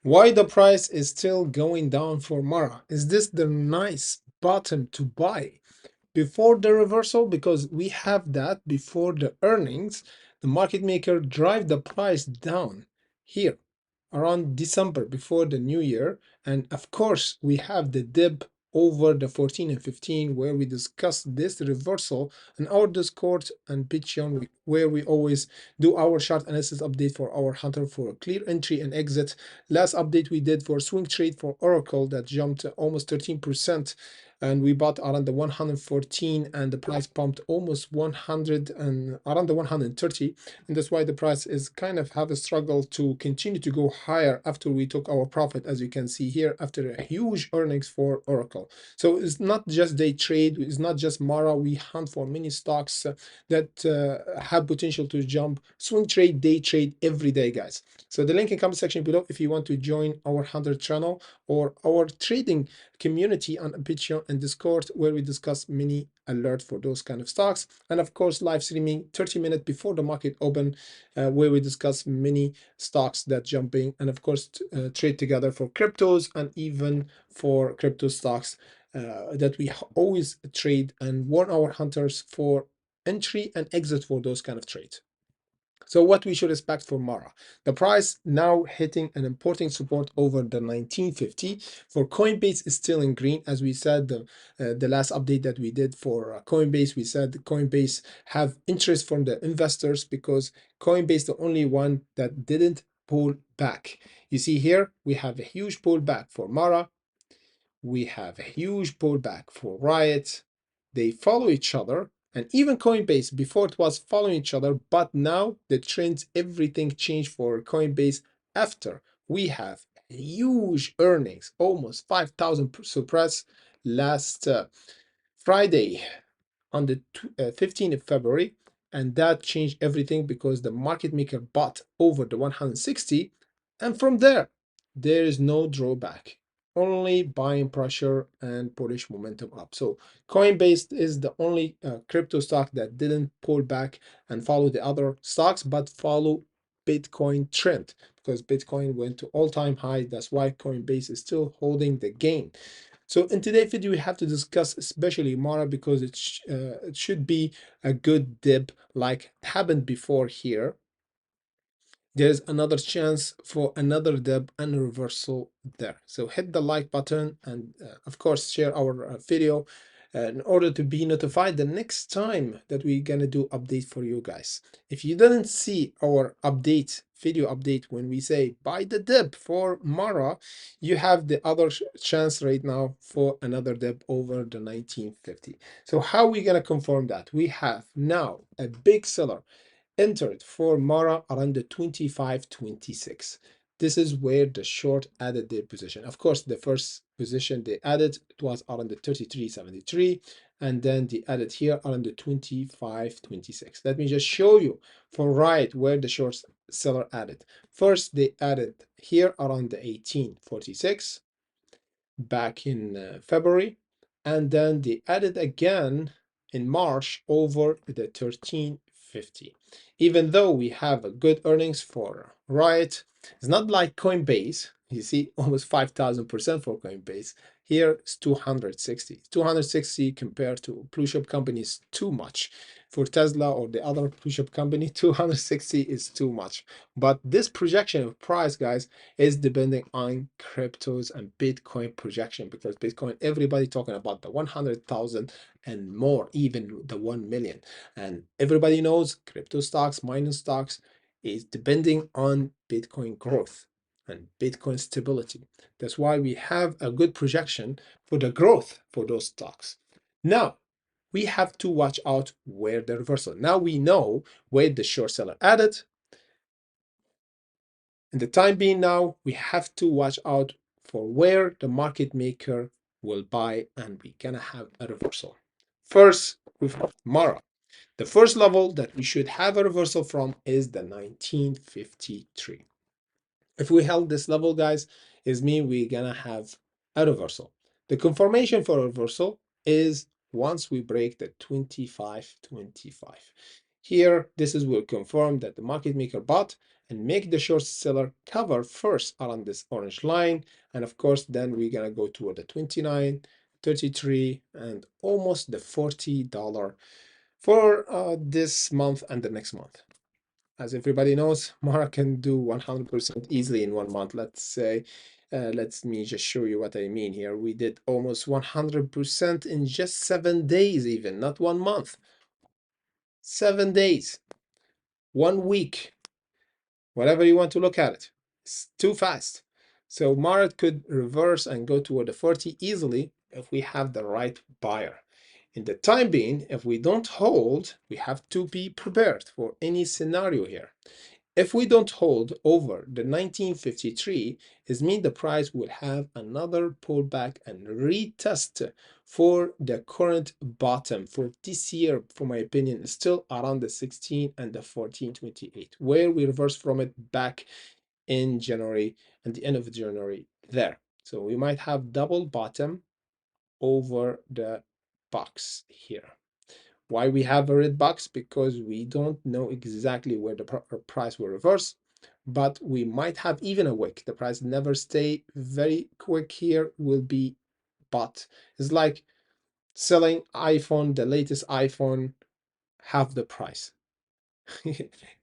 Why the price is still going down for Mara? Is this the nice bottom to buy before the reversal? Because we have that before the earnings, the market maker drive the price down here around December before the new year. And of course, we have the dip over the 14 and 15 where we discuss this reversal in our Discord and Patreon, where we always do our chart analysis update for our hunter for a clear entry and exit. Last update we did for swing trade for Oracle that jumped almost 13%, and we bought around the 114 and the price pumped almost 100 and around the 130, and that's why the price is kind of have a struggle to continue to go higher after we took our profit, as you can see here, after a huge earnings for Oracle. So it's not just day trade, it's not just Mara, we hunt for many stocks that have potential to jump. Swing trade, day trade every day, guys. So the link in comment section below if you want to join our 100 channel or our trading community on Patreon and Discord, where we discuss many alerts for those kind of stocks, and of course live streaming 30 minutes before the market open, where we discuss many stocks that jumping, and of course trade together for cryptos and even for crypto stocks that we always trade and warn our hunters for entry and exit for those kind of trades. So what we should expect for Mara? The price now hitting an important support over the 1950. For Coinbase is still in green. As we said, the last update that we did for Coinbase, we said Coinbase have interest from the investors because Coinbase the only one that didn't pull back. You see here, we have a huge pullback for Mara. We have a huge pullback for Riot. They follow each other, and even Coinbase before it was following each other, but now the trends, everything changed for Coinbase after we have huge earnings, almost 5,000 suppress last Friday on the 15th of February, and that changed everything because the market maker bought over the 160, and from there is no drawback, only buying pressure and bullish momentum up. So Coinbase is the only crypto stock that didn't pull back and follow the other stocks, but follow Bitcoin trend, because Bitcoin went to all-time high. That's why Coinbase is still holding the gain. So in today's video, we have to discuss especially Mara because it should be a good dip like happened before here. There's another chance for another dip and a reversal there. So hit the like button and of course share our video in order to be notified the next time that we're gonna do update for you guys. If you didn't see our update video update when we say buy the dip for Mara, you have the other chance right now for another dip over the 1950. So how are we gonna confirm that? We have now a big seller entered for Mara around the 25.26. This is where the short added their position. Of course, the first position they added, it was around the 33.73, and then they added here around the 25.26. Let me just show you for Riot where the short seller added. First, they added here around the 18.46 back in February, and then they added again in March over the 13.50. Even though we have a good earnings for Riot, it's not like Coinbase. You see almost 5,000% for Coinbase. Here it's 260. 260 compared to blue chip companies too much. For Tesla or the other blue chip company, 260 is too much. But this projection of price, guys, is depending on cryptos and Bitcoin projection, because Bitcoin, everybody talking about the 100,000 and more, even the 1 million. And everybody knows crypto stocks, mining stocks is depending on Bitcoin growth and Bitcoin stability. That's why we have a good projection for the growth for those stocks. Now, we have to watch out where the reversal. Now we know where the short seller added. In the time being now, we have to watch out for where the market maker will buy, and we're gonna have a reversal. First, with Mara. The first level that we should have a reversal from is the 1953. If we held this level, guys, is mean we're gonna have a reversal. The confirmation for a reversal is once we break the 25.25. Here, this is will confirm that the market maker bought and make the short seller cover first around this orange line. And of course, then we're gonna go toward the 29, 33, and almost the $40 for this month and the next month. As everybody knows, Mara can do 100% easily in 1 month. Let's say, let me just show you what I mean here. We did almost 100% in just 7 days, even not 1 month. 7 days, 1 week, whatever you want to look at it. It's too fast. So Mara could reverse and go toward the 40 easily if we have the right buyer. In the time being, if we don't hold, we have to be prepared for any scenario here. If we don't hold over the 1953, it means the price will have another pullback and retest for the current bottom for this year. For my opinion, is still around the 16 and the 14.28, where we reversed from it back in January and the end of January there. So we might have double bottom over the box here. Why we have a red box? Because we don't know exactly where the price will reverse, but we might have even a wick. The price never stay very quick here, will be bought. It's like selling iPhone, the latest iPhone, half the price.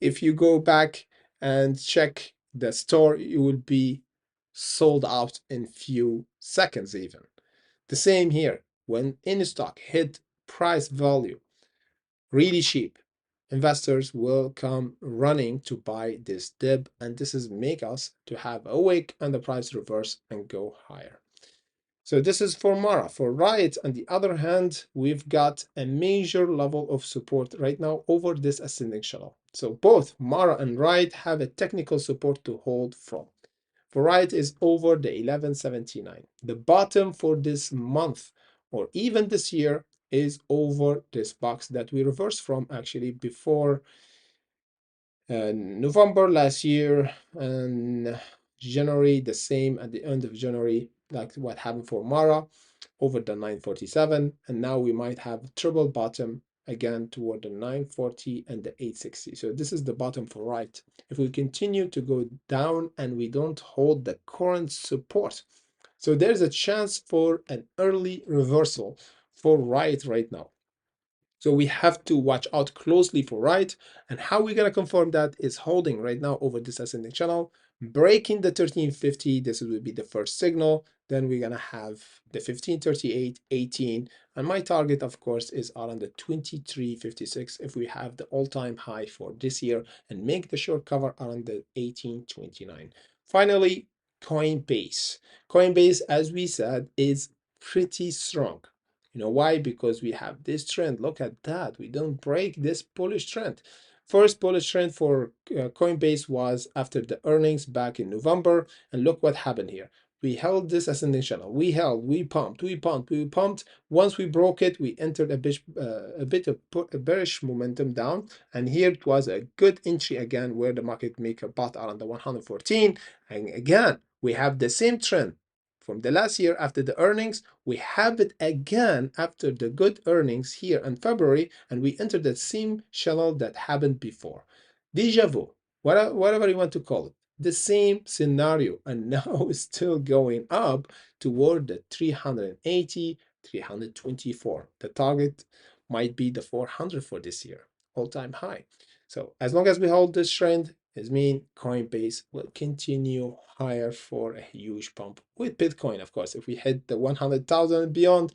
If you go back and check the store, it will be sold out in few seconds even. The same here, when in stock hit price value really cheap, investors will come running to buy this dip, and this is make us to have a wick and the price reverse and go higher. So this is for Mara. For Riot, on the other hand, we've got a major level of support right now over this ascending channel. So both Mara and Riot have a technical support to hold from. For Riot is over the 1179. The bottom for this month or even this year is over this box that we reversed from actually before November last year, and January the same at the end of January, like what happened for Mara over the 947, and now we might have triple bottom again toward the 940 and the 860. So this is the bottom for Riot. If we continue to go down and we don't hold the current support, so there's a chance for an early reversal for Riot right now. So we have to watch out closely for Riot, and how we're going to confirm that is holding right now over this ascending channel, breaking the 1350. This will be the first signal. Then we're going to have the 1538, 18, and my target of course is around the 2356 if we have the all-time high for this year and make the short cover around the 1829. Finally, Coinbase. Coinbase, as we said, is pretty strong. You know why? Because we have this trend. Look at that. We don't break this bullish trend. First bullish trend for Coinbase was after the earnings back in November. And look what happened here. We held this ascending channel. We held, we pumped, we pumped, we pumped. Once we broke it, we entered a bit of a bearish momentum down. And here it was a good entry again where the market maker bought around the 114. And again, we have the same trend from the last year after the earnings. We have it again after the good earnings here in February, and we entered the same channel that happened before. Deja vu, whatever you want to call it, the same scenario, and now it's still going up toward the 380, 324. The target might be the 400 for this year, all-time high. So as long as we hold this trend, it means Coinbase will continue higher for a huge pump with Bitcoin. Of course, if we hit the 100,000 and beyond,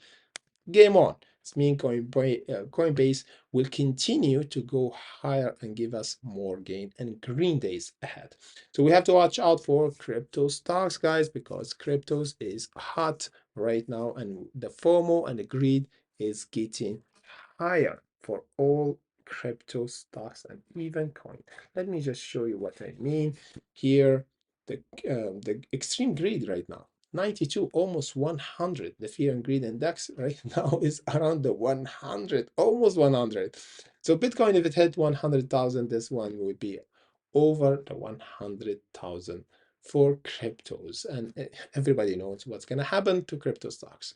game on. It means Coinbase will continue to go higher and give us more gain and green days ahead. So we have to watch out for crypto stocks, guys, because cryptos is hot right now, and the FOMO and the greed is getting higher for all crypto stocks and even coin. Let me just show you what I mean here. The extreme greed right now, 92, almost 100. The fear and greed index right now is around the 100, almost 100. So Bitcoin, if it hit 100,000, this one would be over the 100,000 for cryptos, and everybody knows what's going to happen to crypto stocks.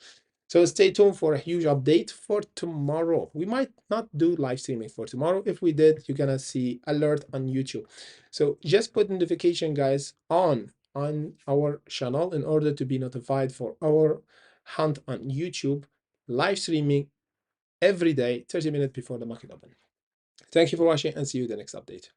So stay tuned for a huge update for tomorrow. We might not do live streaming for tomorrow. If we did, you're gonna see alert on YouTube. So just put notification, guys, on our channel in order to be notified for our hunt on YouTube, live streaming every day, 30 minutes before the market open. Thank you for watching and see you in the next update.